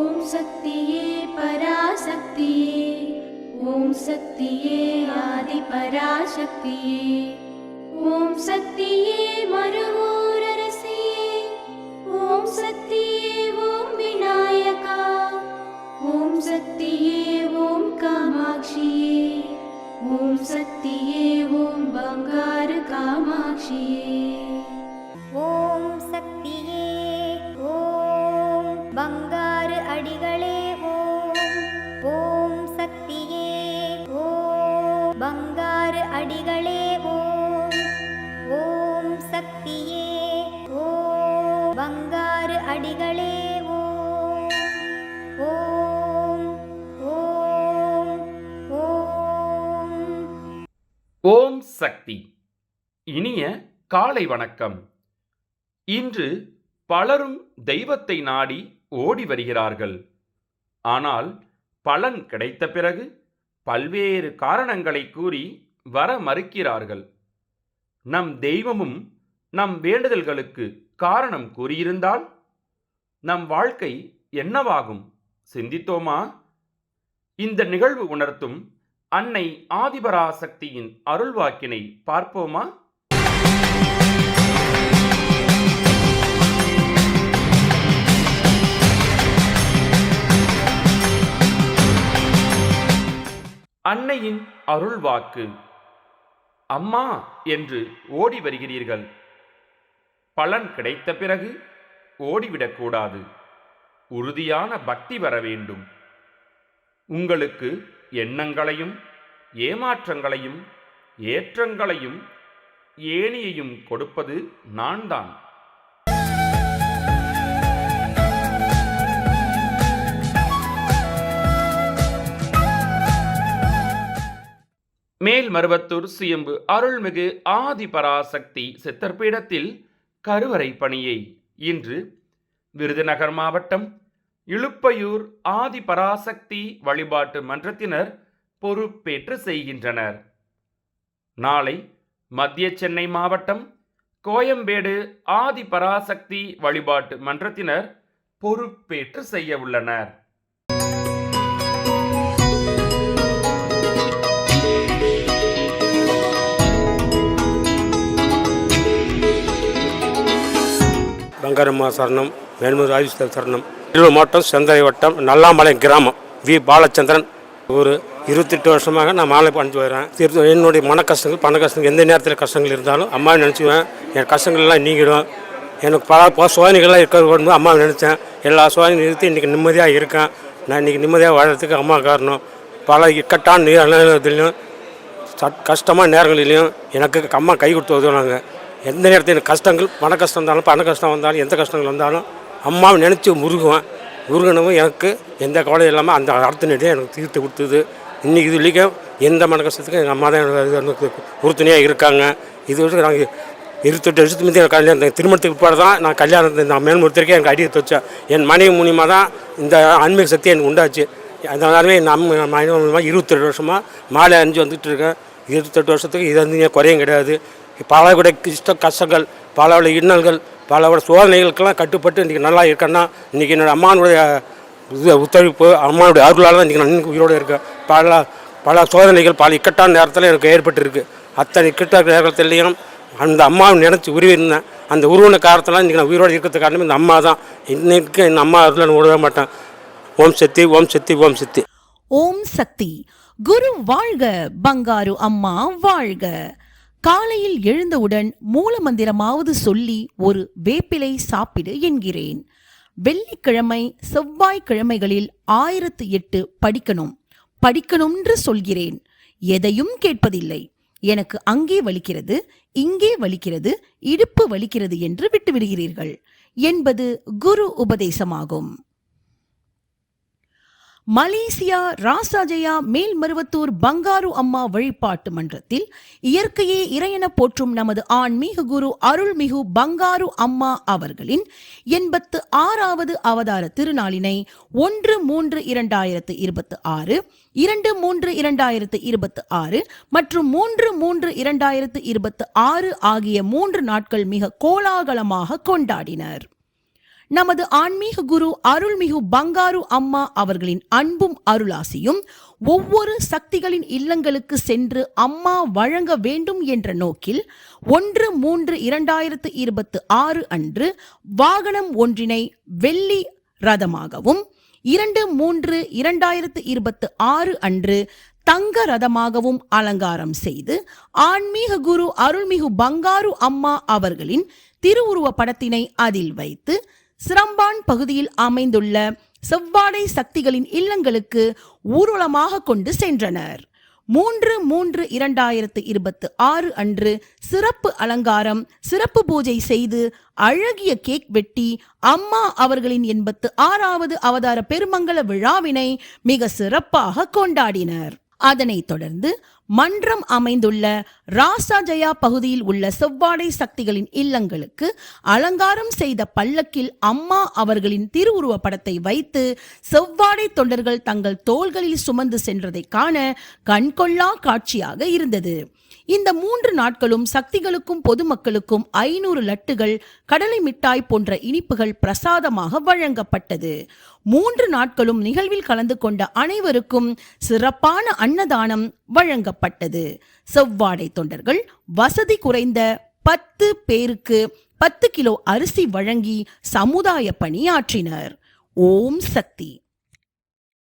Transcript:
ஓம் சக்தியே பராசக்தியே, ஓம் சக்தியே ஆதி பராசக்தியே, ஓம் சக்தியே மருவூரரசியே, ஓம் சக்தியே ஓம் விநாயகா, ஓம் சக்தியே ஓம் காமாட்சியே, ஓம் சக்தியே ஓம் பங்காரு காமாட்சியே. ஓம் சக்தியே ஓம் பங்காரு அடிகளே ஓம். ஓம் சக்தியே ஓம் பங்காரு அடிகளே ஓம். ஓம் சக்தியே ஓம் பங்காரு அடிகளே ஓம். ஓம் ஓம் ஓம். ஓம் சக்தி. இனிய காலை வணக்கம். இன்று பலரும் தெய்வத்தை நாடி ஓடி வருகிறார்கள். ஆனால் பலன் கிடைத்த பிறகு பல்வேறு காரணங்களை கூறி வர மறுக்கிறார்கள். நம் தெய்வமும் நம் வேண்டுதல்களுக்கு காரணம் கூறியிருந்தால் நம் வாழ்க்கை என்னவாகும் சிந்தித்தோமா? இந்த நிகழ்வு உணர்த்தும் அன்னை ஆதிபராசக்தியின் அருள்வாக்கினை பார்ப்போமா? அன்னையின் அருள்வாக்கு. அம்மா என்று ஓடி வருகிறீர்கள். பலன் கிடைத்த பிறகு ஓடிவிடக்கூடாது. உறுதியான பக்தி வர வேண்டும். உங்களுக்கு எண்ணங்களையும் ஏமாற்றங்களையும் ஏற்றங்களையும் ஏணியையும் கொடுப்பது நான்தான். மேல்மருவத்தூர் சுயம்பு அருள்மிகு ஆதிபராசக்தி சித்தர்பீடத்தில் கருவறை பணியை இன்று விருதுநகர் மாவட்டம் இலுப்பையூர் ஆதிபராசக்தி வழிபாட்டு மன்றத்தினர் பொறுப்பேற்று செய்கின்றனர். நாளை மத்திய சென்னை மாவட்டம் கோயம்பேடு ஆதிபராசக்தி வழிபாட்டு மன்றத்தினர் பொறுப்பேற்று செய்ய உள்ளனர். பங்காரம்மா சரணம், வேல்முரு ஆயுஷ்தர் சரணம். திருவள்ளூர் மாவட்டம் செந்தரை வட்டம் நல்லாம்பாளையம் கிராமம் வி பாலச்சந்திரன். ஒரு 28 வருஷமாக நான் மாலை பண்ணிட்டு வரேன். என்னுடைய மன கஷ்டங்கள் பண கஷ்டங்கள் எந்த நேரத்தில் கஷ்டங்கள் இருந்தாலும் அம்மாவை நினச்சிக்குவேன். என் கஷ்டங்கள்லாம் நீங்கிடும். எனக்கு பல சோதனைகள்லாம் இருக்கிற அம்மாவை நினச்சேன். எல்லா சோதனையும் நிறுத்தி இன்றைக்கி நிம்மதியாக இருக்கேன். நான் இன்றைக்கி நிம்மதியாக வாழறதுக்கு அம்மா காரணம். பல இக்கட்டான நேரத்திலையும் கஷ்டமான நேரங்களிலையும் எனக்கு அம்மா கை கொடுத்து உதவுனாங்க. எந்த நேரத்தில் எனக்கு கஷ்டங்கள் பண கஷ்டம் இருந்தாலும் பண கஷ்டம் வந்தாலும் எந்த கஷ்டங்கள் வந்தாலும் அம்மாவை நினச்சி முருகனவும் எனக்கு எந்த கவலையும் இல்லாமல் அந்த அடுத்த நேரத்தையும் எனக்கு தீர்த்து கொடுத்தது. இன்றைக்கி இதுலேயும் எந்த மன கஷ்டத்துக்கும் எங்கள் அம்மா தான் எனக்கு உறுதுணையாக இருக்காங்க. இது வரைக்கும் நாங்கள் 28 வருஷத்துக்கு முந்தைய கல்யாணம் திருமணத்துக்கு பிற்பாடு தான் நான் கல்யாணத்தை நான் மேல்முறைக்கே எனக்கு அடியை வச்சேன். என் மனைவி மூலியமாக தான் இந்த ஆன்மீக சக்தி எனக்கு உண்டாச்சு. அதனாலே நம்ம மனைவி மூலியமாக 28 வருஷமாக மாலை அணிஞ்சு வந்துட்டு இருக்கேன். 28 வருஷத்துக்கு இது வந்து குறையும் கிடையாது. பலவிட கஷ்டங்கள் பலவிட இன்னல்கள் பலவிட சோதனைகளுக்கெல்லாம் கட்டுப்பட்டு இன்றைக்கி நல்லா இருக்கேன்னா இன்றைக்கி என்னோடய அம்மானுடைய ஒத்துழைப்பு அம்மானுடைய அருளால் தான் இன்றைக்கி நான் உயிரோடு இருக்கேன். பல சோதனைகள் பல இக்கட்டான நேரத்தில் எனக்கு ஏற்பட்டுருக்கு. அத்தனை இக்கட்டான நேரத்திலையும் அந்த அம்மாவை நினச்சி உருவிருந்தேன். அந்த உருவன காரணத்தெல்லாம் இன்றைக்கி நான் உயிரோடு இருக்கிறதுக்கு காரணம் இந்த அம்மா தான். இன்றைக்கு இந்த அம்மா அருள் நான் விடவே மாட்டேன். ஓம் சக்தி ஓம் சக்தி ஓம் சக்தி. ஓம் சக்தி. குரு வாழ்க, பங்காரு அம்மா வாழ்க. காலையில் எழுந்தவுடன் மூல மந்திரமாவது சொல்லி ஒரு வேப்பிலை சாப்பிடு என்கிறேன். வெள்ளிக்கிழமை செவ்வாய்க்கிழமைகளில் 1008 படிக்கணும்ன்று சொல்கிறேன். எதையும் கேட்பதில்லை. எனக்கு அங்கே வலிக்கிறது, இங்கே வலிக்கிறது, இடுப்பு வலிக்கிறது என்று விட்டுவிடுகிறீர்கள் என்பது குரு உபதேசமாகும். மலேசியா ராசாஜயா மேல்மருவத்தூர் பங்காரு அம்மா வழிபாட்டு மன்றத்தில் இயற்கையே இறையென போற்றும் நமது ஆன்மீக குரு அருள்மிகு பங்காரு அம்மா அவர்களின் 86வது அவதார திருநாளினை 1/3/2026, 2/3/2026 மற்றும் 3/3/2026 ஆகிய 3 நாட்கள் மிக கோலாகலமாக கொண்டாடினர். நமது ஆன்மீக குரு அருள்மிகு பங்காரு அம்மா அவர்களின் அன்பும் அருளாசியும் ஒவ்வொரு சக்திகளின் இல்லங்களுக்கு சென்று அம்மா வழங்க வேண்டும் என்ற நோக்கில் 1/3/2026 அன்று வாகனம் ஒன்றினை வெள்ளி ரதமாகவும் 2/3/2026 அன்று தங்க ரதமாகவும் அலங்காரம் செய்து ஆன்மீக குரு அருள்மிகு பங்காரு அம்மா அவர்களின் திருவுருவ படத்தினை அதில் வைத்து சிரம்பான் பகுதியில் அமைந்துள்ள செவ்வாடை சக்திகளின் இல்லங்களுக்கு ஊர்வலமாக கொண்டு சென்றனர். 3/3/2026 அன்று சிறப்பு அலங்காரம், சிறப்பு பூஜை செய்து அழகிய கேக் வெட்டி அம்மா அவர்களின் 86வது அவதார பெருமங்கல விழாவினை மிக சிறப்பாக கொண்டாடினர். அதனைத் தொடர்ந்து மன்றம் அமைந்துள்ள ராசாஜயா பகுதியில் உள்ள செவ்வாடை சக்திகளின் இல்லங்களுக்கு அலங்காரம் செய்த பல்லக்கில் அம்மா அவர்களின் திருவுருவ படத்தை வைத்து செவ்வாடை தொண்டர்கள் தங்கள் தோள்களில் சுமந்து சென்றதை காண கண்கொள்ளா காட்சியாக இருந்தது. இந்த 3 நாட்களும் சக்திகளுக்கும் பொதுமக்களுக்கும் 500 லட்டுகள், கடலை மிட்டாய் போன்ற இனிப்புகள் பிரசாதமாக வழங்கப்பட்டது. 3 நாட்களும் நிகழ்வில் கலந்து கொண்ட அனைவருக்கும் சிறப்பான அன்னதானம் வழங்கப்பட்டது. செவ்வாடை தொண்டர்கள் வசதி குறைந்த 10 பேருக்கு 10 கிலோ அரிசி வழங்கி சமுதாய பணியாற்றினர். ஓம் சக்தி.